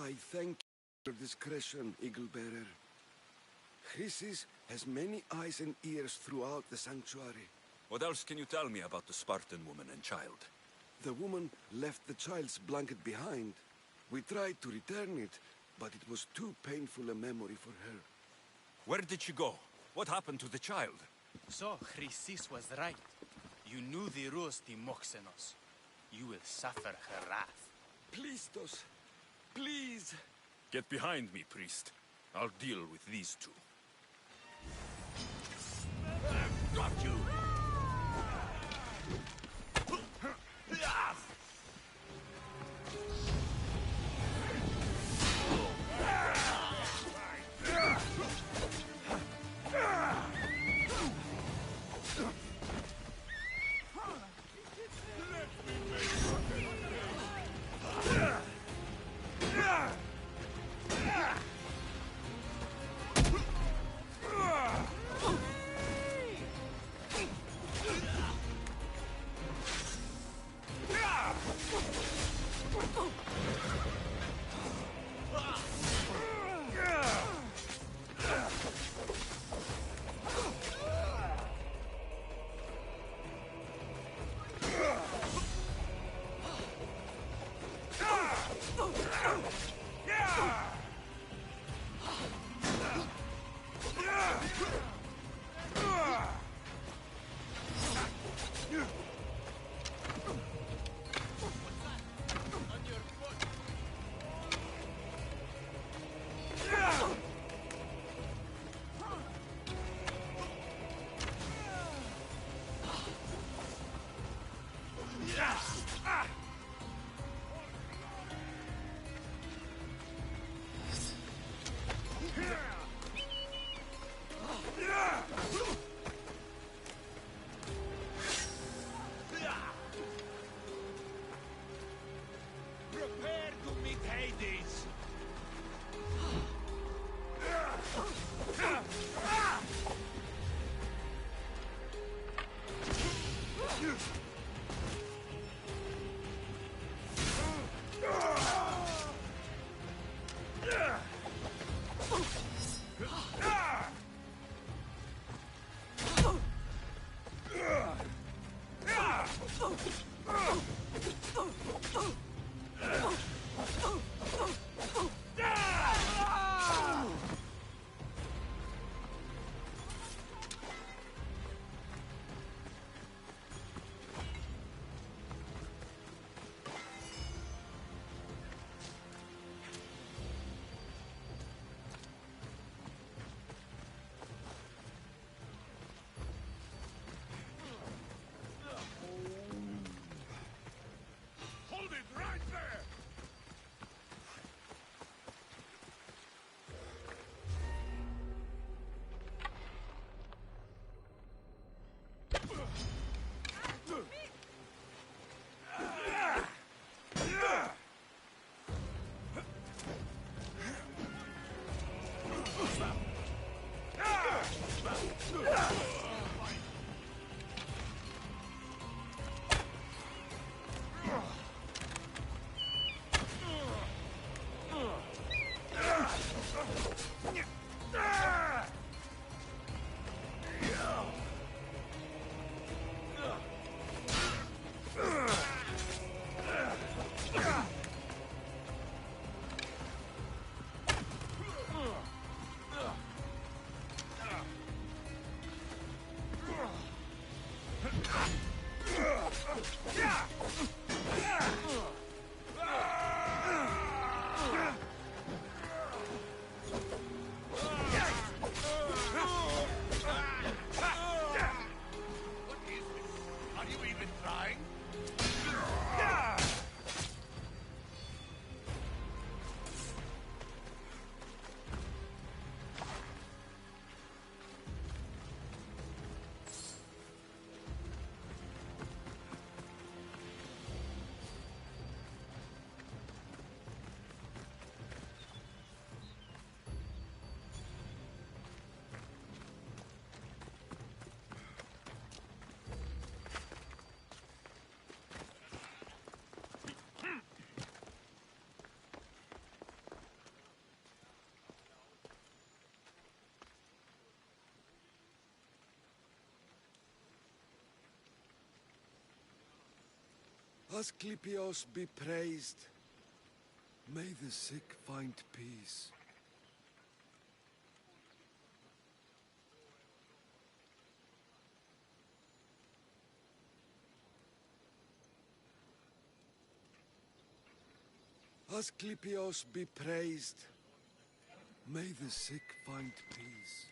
I thank you for your discretion, Eagle-Bearer. Chrysis has many eyes and ears throughout the sanctuary. What else can you tell me about the Spartan woman and child? The woman left the child's blanket behind. We tried to return it, but it was too painful a memory for her. Where did she go? What happened to the child? So, Chrysis was right. You knew the rules, Timoxenos. You will suffer her wrath. Plistos, please. Get behind me, priest. I'll deal with these two. I've got you! Prepare to meet Hades! Hold it right there! Asclepios be praised. May the sick find peace. Asclepios be praised. May the sick find peace.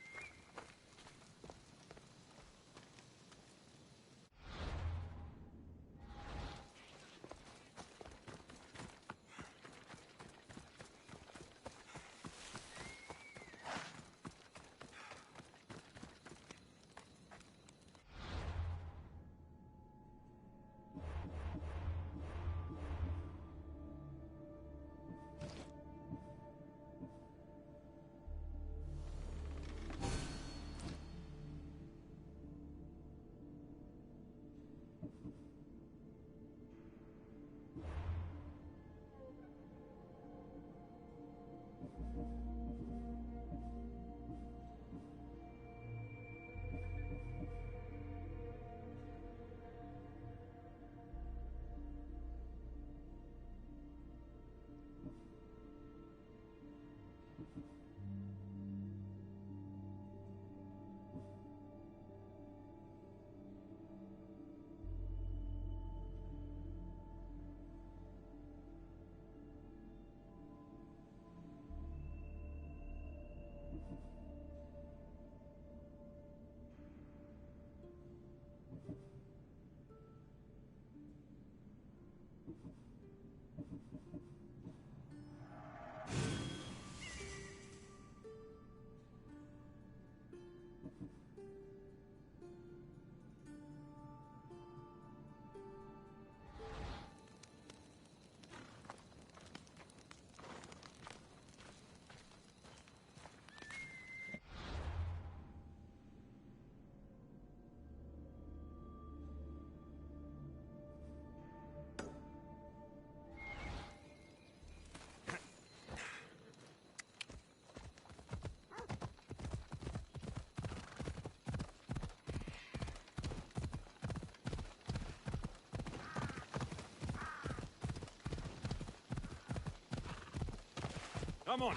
Come on.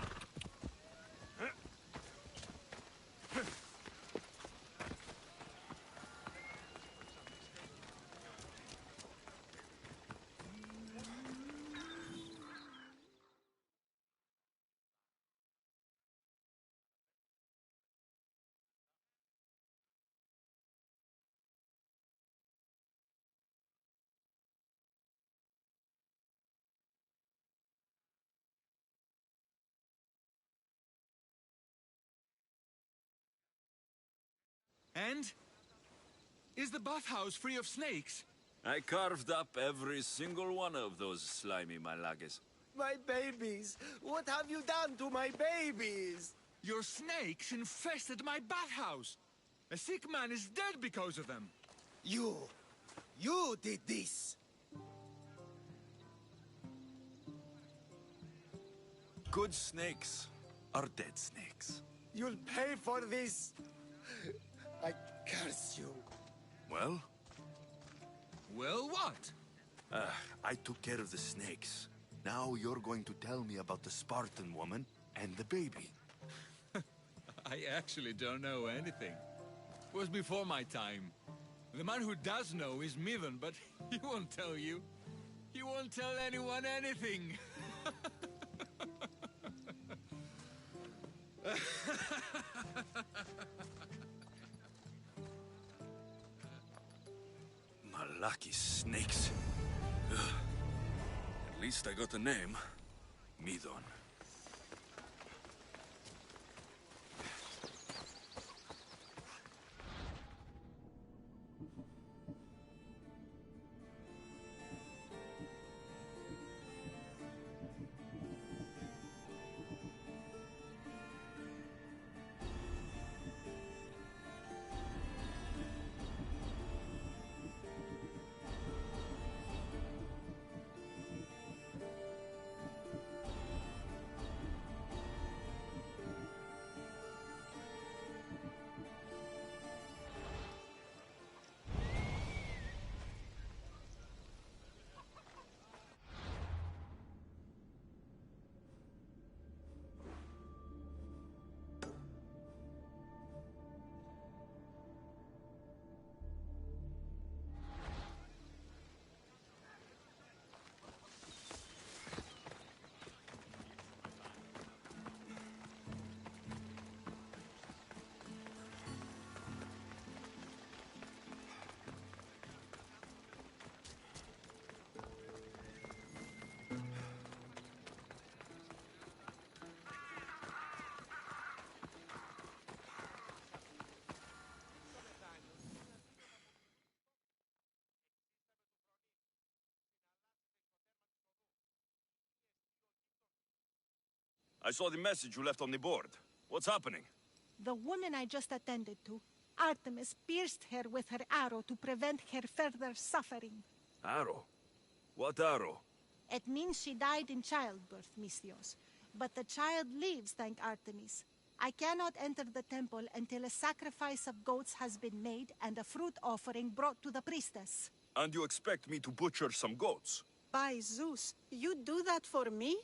And? Is the bathhouse free of snakes? I carved up every single one of those slimy malagas. My babies! What have you done to my babies? Your snakes infested my bathhouse! A sick man is dead because of them! You did this! Good snakes are dead snakes. You'll pay for this! I curse you. Well, Well, what? I took care of the snakes. Now you're going to tell me about the Spartan woman and the baby. I actually don't know anything. It was before my time. The man who does know is Midon, but he won't tell you. He won't tell anyone anything. Lucky snakes. Ugh. At least I got a name. Midon. I saw the message you left on the board. What's happening? The woman I just attended to, Artemis, pierced her with her arrow to prevent her further suffering. Arrow? What arrow? It means she died in childbirth, Misthios. But the child lives, thank Artemis. I cannot enter the temple until a sacrifice of goats has been made and a fruit offering brought to the priestess. And you expect me to butcher some goats? By Zeus, you do that for me?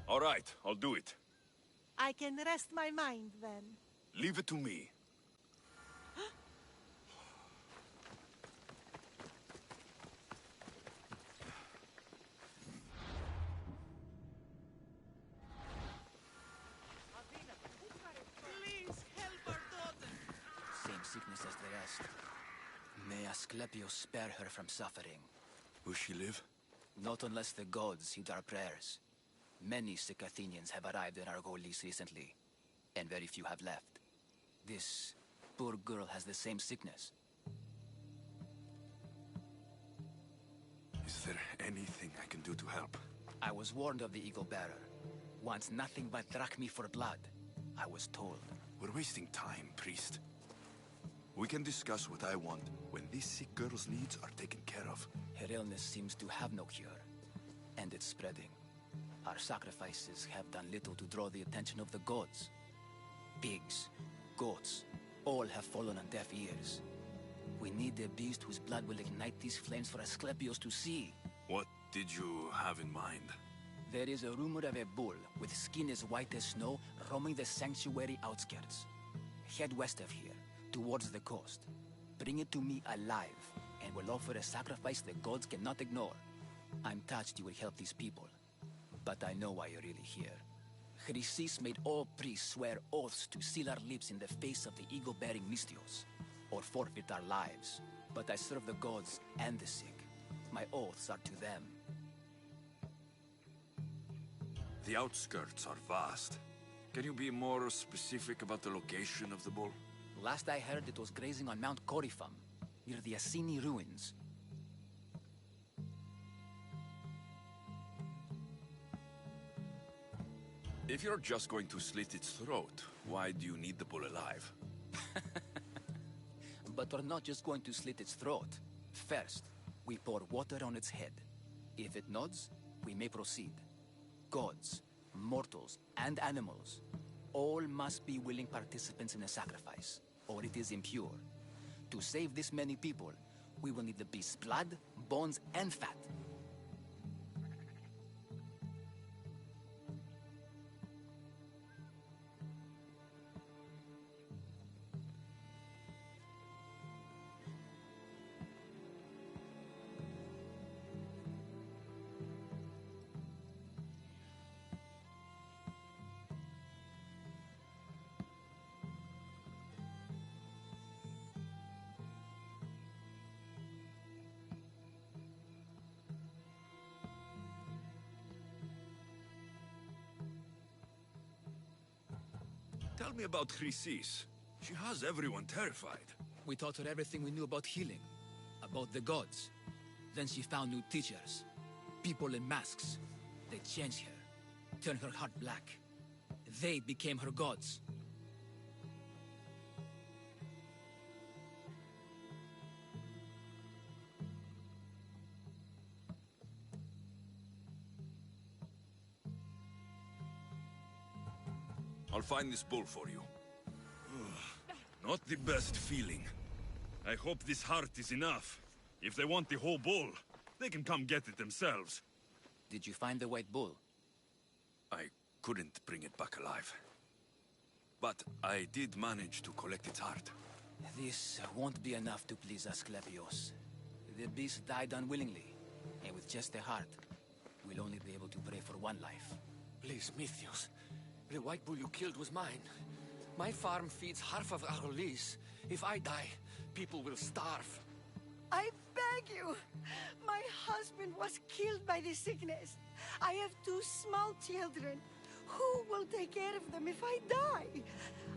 All right, I'll do it. I can rest my mind, then. Leave it to me. Please help our daughter. Same sickness as the rest. May Asclepius spare her from suffering. Will she live? Not unless the gods heed our prayers. Many sick Athenians have arrived in Argolis recently, and very few have left. This poor girl has the same sickness. Is there anything I can do to help? I was warned of the Eagle Bearer. Wants nothing but drachmi for blood, I was told. We're wasting time, priest. We can discuss what I want when this sick girl's needs are taken care of. Her illness seems to have no cure, and it's spreading. Our sacrifices have done little to draw the attention of the gods. Pigs, goats, all have fallen on deaf ears. We need a beast whose blood will ignite these flames for Asclepius to see. What did you have in mind? There is a rumor of a bull with skin as white as snow roaming the sanctuary outskirts. Head west of here, towards the coast. Bring it to me alive, and we'll offer a sacrifice the gods cannot ignore. I'm touched you will help these people, but I know why you're really here. Chrysis made all priests swear oaths to seal our lips in the face of the eagle-bearing Misthios, or forfeit our lives. But I serve the gods and the sick. My oaths are to them. The outskirts are vast. Can you be more specific about the location of the bull? Last I heard, it was grazing on Mount Coryphum, near the Assini ruins. If you're just going to slit its throat, why do you need the bull alive? But we're not just going to slit its throat. First, we pour water on its head. If it nods, we may proceed. Gods, mortals, and animals, all must be willing participants in the sacrifice, or it is impure. To save this many people, we will need the beast's blood, bones, and fat. Tell me about Chrysis. She has everyone terrified. We taught her everything we knew about healing, about the gods. Then she found new teachers, people in masks. They changed her, turned her heart black. They became her gods. I'll find this bull for you. Not the best feeling. I hope this heart is enough. If they want the whole bull, they can come get it themselves. Did you find the white bull? I couldn't bring it back alive. But I did manage to collect its heart. This won't be enough to please Asclepios. The beast died unwillingly, and with just a heart, we'll only be able to pray for one life. Please, Misthios. The white bull you killed was mine. My farm feeds half of Argolis. If I die, people will starve. I beg you. My husband was killed by the sickness. I have 2 small children. Who will take care of them if I die?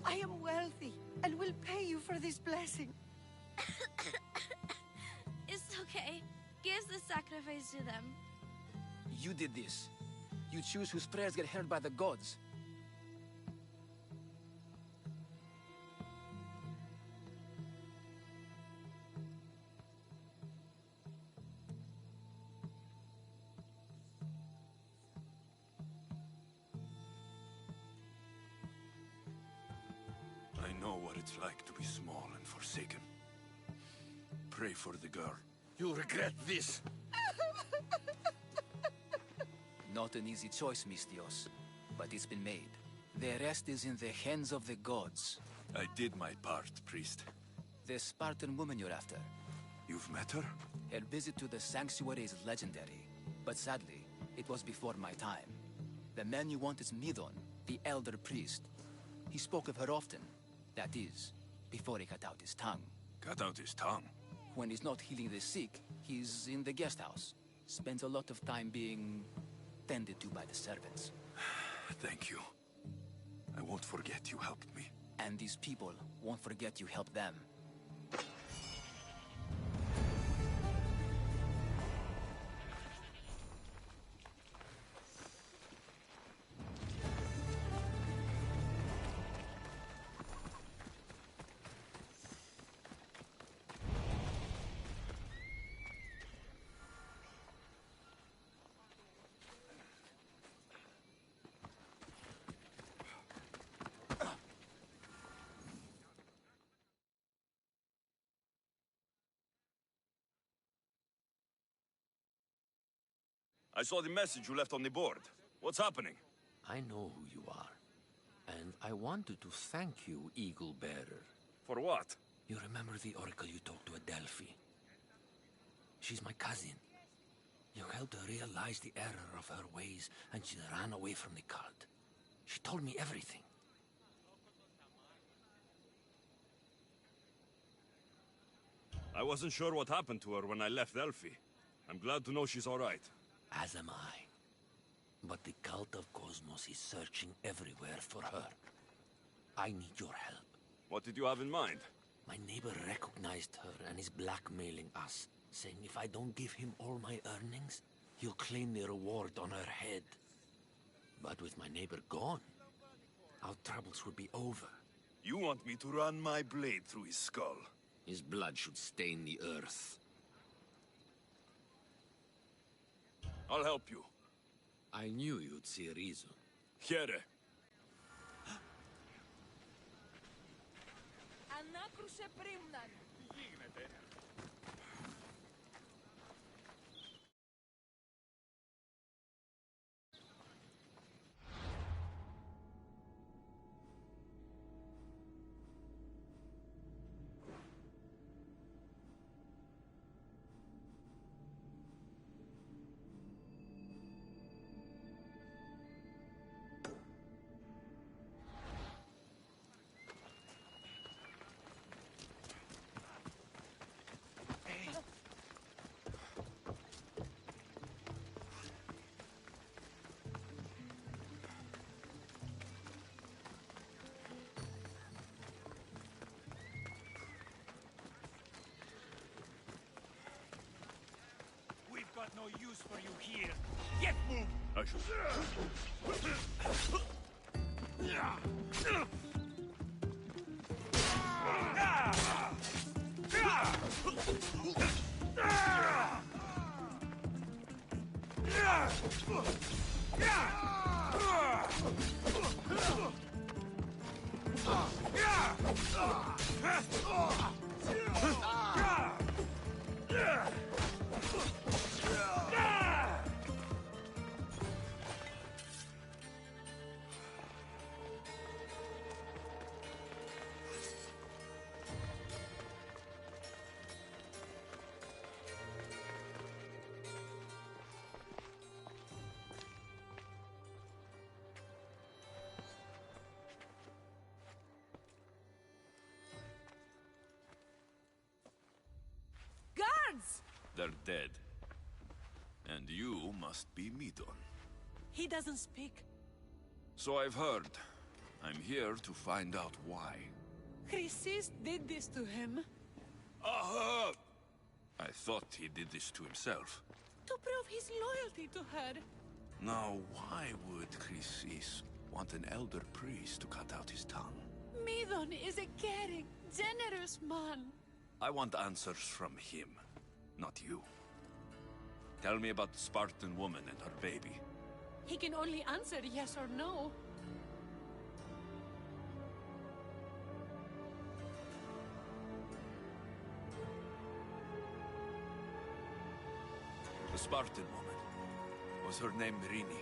I am wealthy and will pay you for this blessing. It's okay. Give the sacrifice to them. You did this. You choose whose prayers get heard by the gods. I know what it's like to be small and forsaken. Pray for the girl. You'll regret this. Not an easy choice, Mistios, but it's been made. The rest is in the hands of the gods. I did my part, priest. The Spartan woman you're after. You've met her? Her visit to the sanctuary is legendary, but sadly, it was before my time. The man you want is Midon, the elder priest. He spoke of her often. That is, before he cut out his tongue. Cut out his tongue? When he's not healing the sick, he's in the guest house. Spends a lot of time being tended to by the servants. Thank you. I won't forget you helped me. And these people won't forget you helped them. I saw the message you left on the board. What's happening? I know who you are. And I wanted to thank you, Eagle Bearer. For what? You remember the oracle you talked to at Delphi? She's my cousin. You helped her realize the error of her ways, and she ran away from the cult. She told me everything. I wasn't sure what happened to her when I left Delphi. I'm glad to know she's all right. As am I. But the cult of Cosmos is searching everywhere for her. I need your help. What did you have in mind? My neighbor recognized her and is blackmailing us, saying if I don't give him all my earnings, he'll claim the reward on her head. But with my neighbor gone, our troubles would be over. You want me to run my blade through his skull? His blood should stain the earth. I'll help you. I knew you'd see reason. Here. Ανάκρουσε πρίμναν. Τι γίνεται? Got no use for you here. Get moved! I should. They're dead. And you must be Midon. He doesn't speak. So I've heard. I'm here to find out why. Chrysis did this to him. Aha! I thought he did this to himself. To prove his loyalty to her. Now, why would Chrysis want an elder priest to cut out his tongue? Midon is a caring, generous man. I want answers from him, not you. Tell me about the Spartan woman and her baby. He can only answer yes or no. The Spartan woman. Was her name Rini?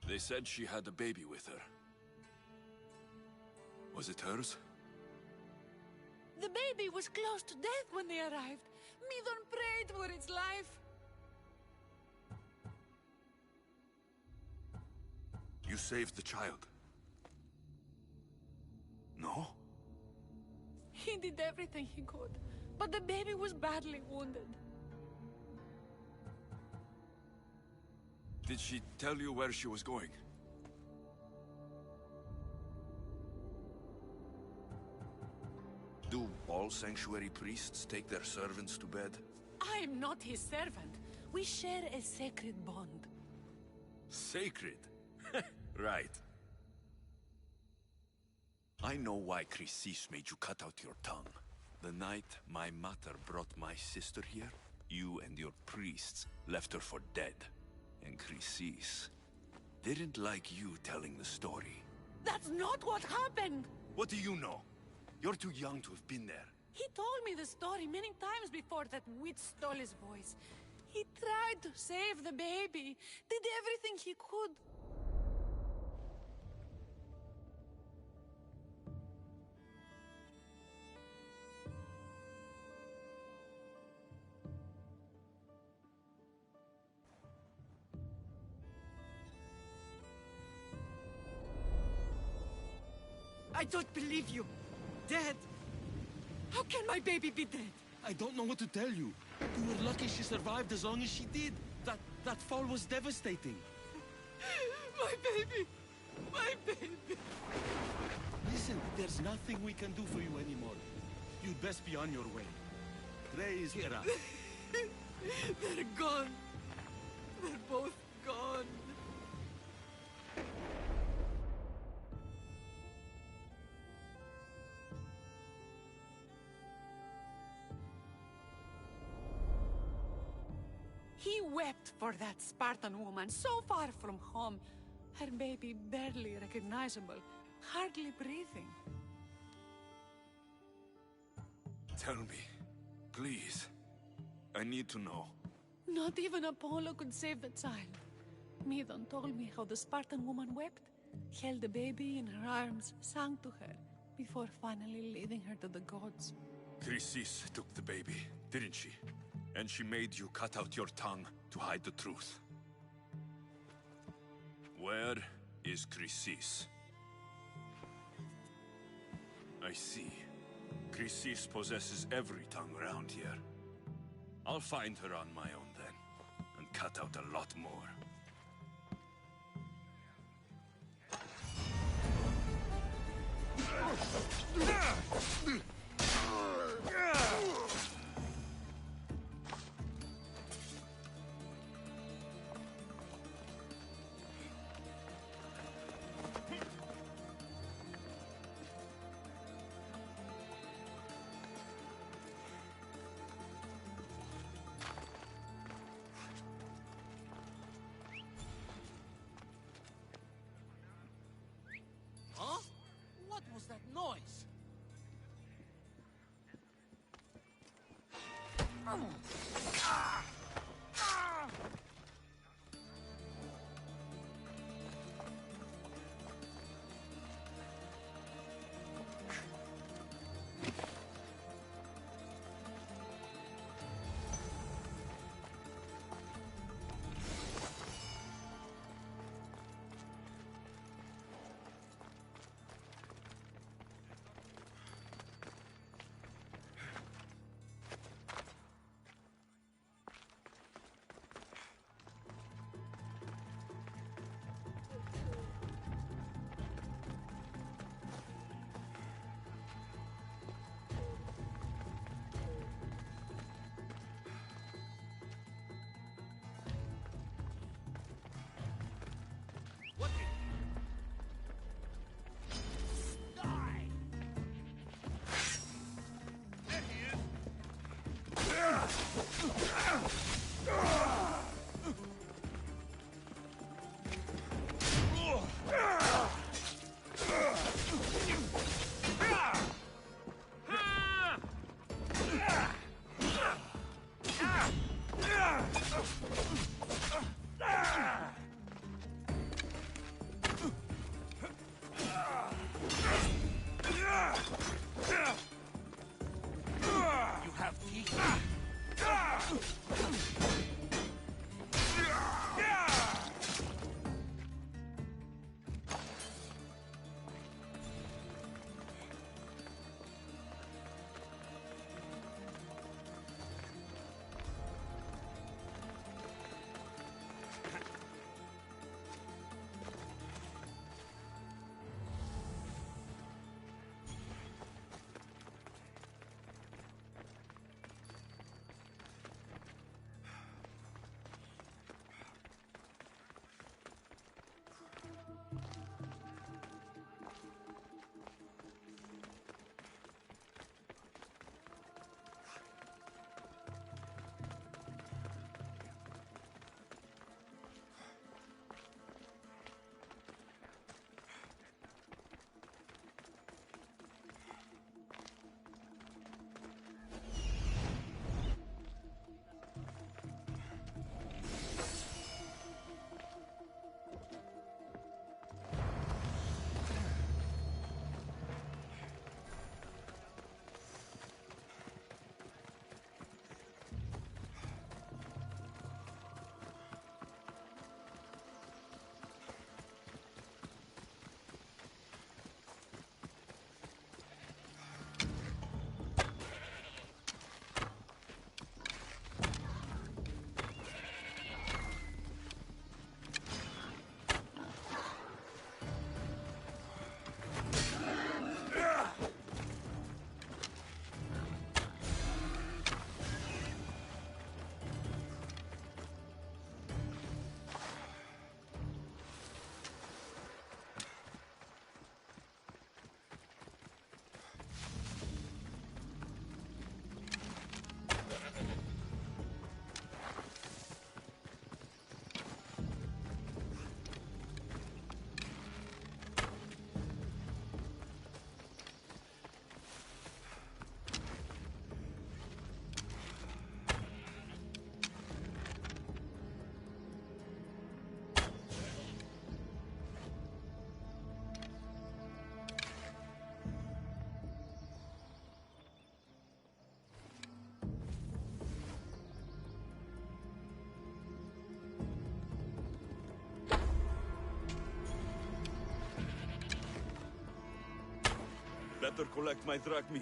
They said she had a baby with her. Was it hers? The baby was close to death when they arrived. Midon prayed for its life. You saved the child? No? He did everything he could, but the baby was badly wounded. Did she tell you where she was going? Do all sanctuary priests take their servants to bed? I am not his servant. We share a sacred bond. Sacred? Right. I know why Chrysis made you cut out your tongue. The night my mother brought my sister here, you and your priests left her for dead. And Chrysis didn't like you telling the story. That's not what happened! What do you know? You're too young to have been there. He told me the story many times before that witch stole his voice. He tried to save the baby, did everything he could. I don't believe you. Dead? How can my baby be dead? I don't know what to tell you. We were lucky she survived as long as she did. That fall was devastating. My baby! My baby! Listen, there's nothing we can do for you anymore. You'd best be on your way. Trey is here. They're gone. They're both gone. He wept for that Spartan woman so far from home. Her baby barely recognizable, hardly breathing. Tell me, please. I need to know. Not even Apollo could save the child. Midon told me how the Spartan woman wept, held the baby in her arms, sang to her, before finally leading her to the gods. Chrysis took the baby, didn't she? And she made you cut out your tongue to hide the truth. Where is Chrysis? I see. Chrysis possesses every tongue around here. I'll find her on my own then, and cut out a lot more. Huh? What was that noise? You have teeth. Better collect my drachmi.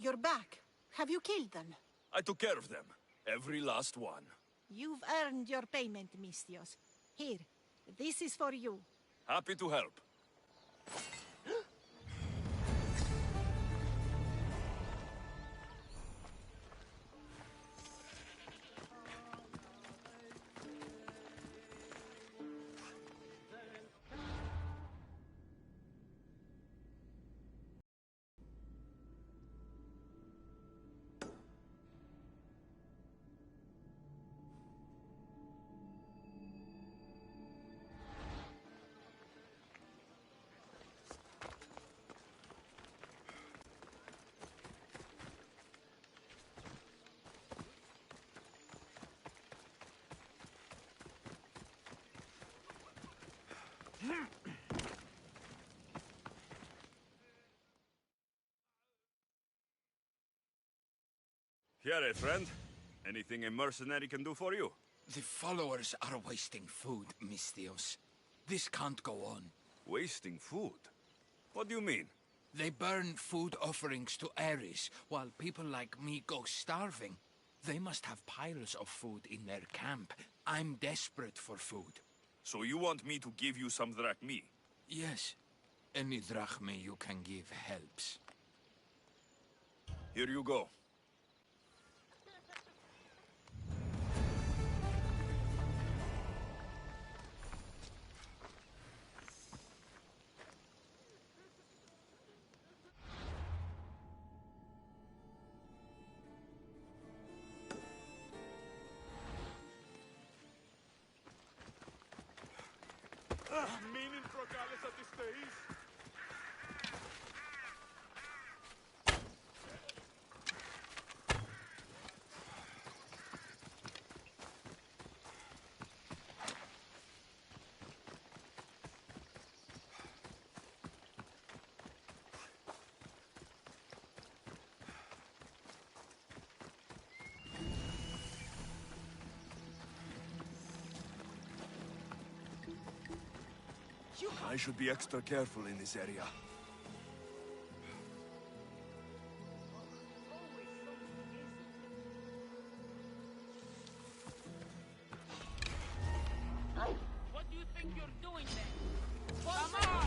You're back. Have you killed them? I took care of them. Every last one. You've earned your payment, Mistios. Here, This is for you. Happy to help. Here, friend. Anything a mercenary can do for you? The followers are wasting food, Misthios. This can't go on. Wasting food? What do you mean? They burn food offerings to Ares, while people like me go starving. They must have piles of food in their camp. I'm desperate for food. So you want me to give you some drachmi? Yes. Any drachme you can give helps. Here you go. Meaning Progales at this stage? I should be extra careful in this area. What do you think you're doing then? Come on!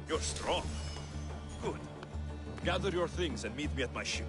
You're strong. Good. Gather your things and meet me at my ship.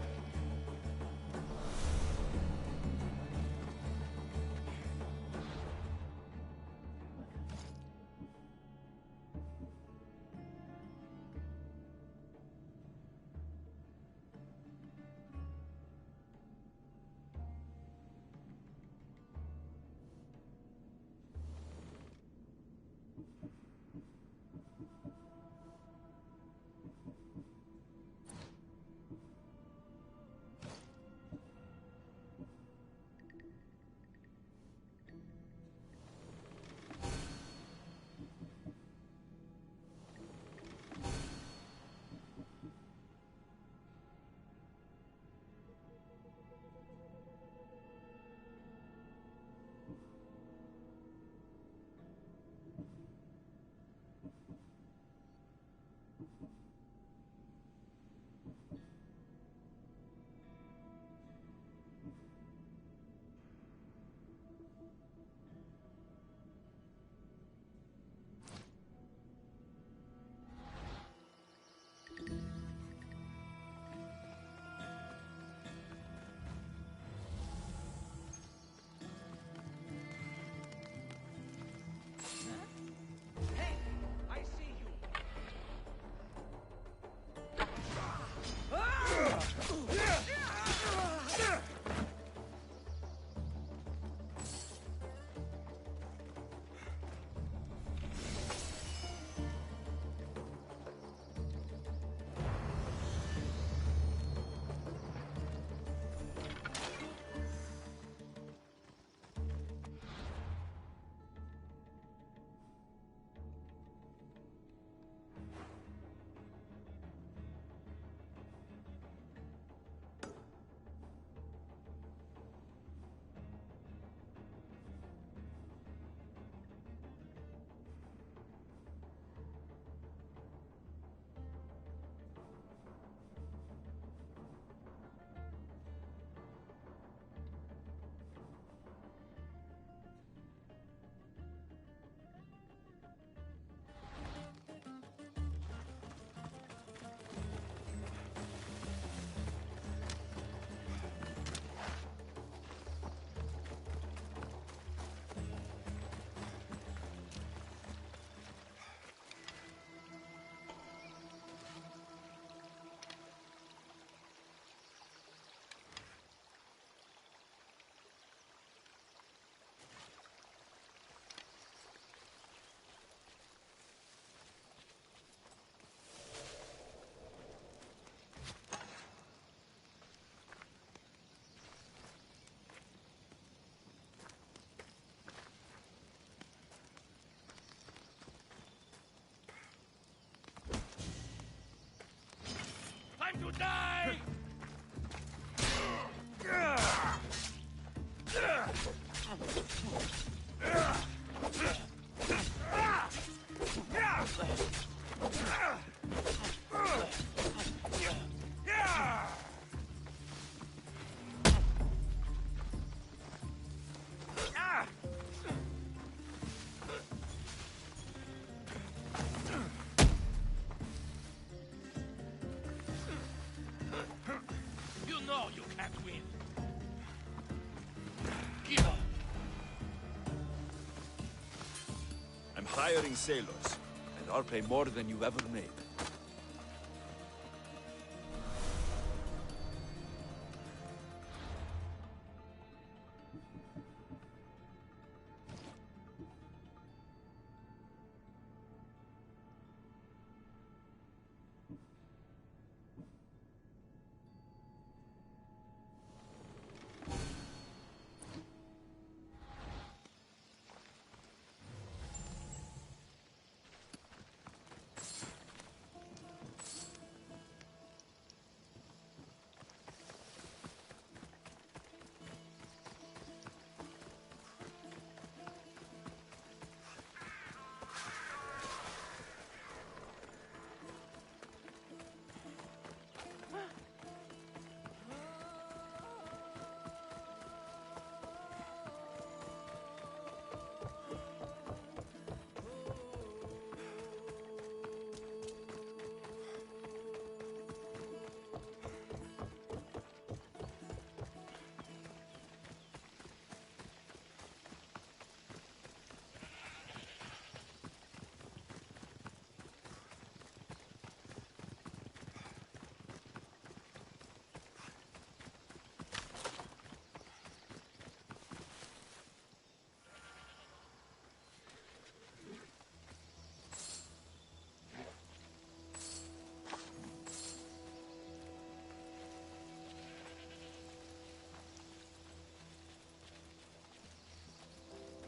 hiring sailors, and I'll pay more than you've ever made.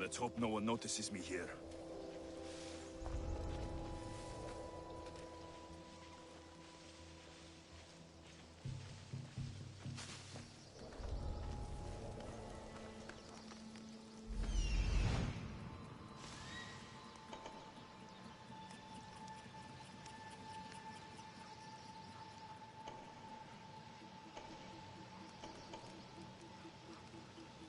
Let's hope no one notices me here.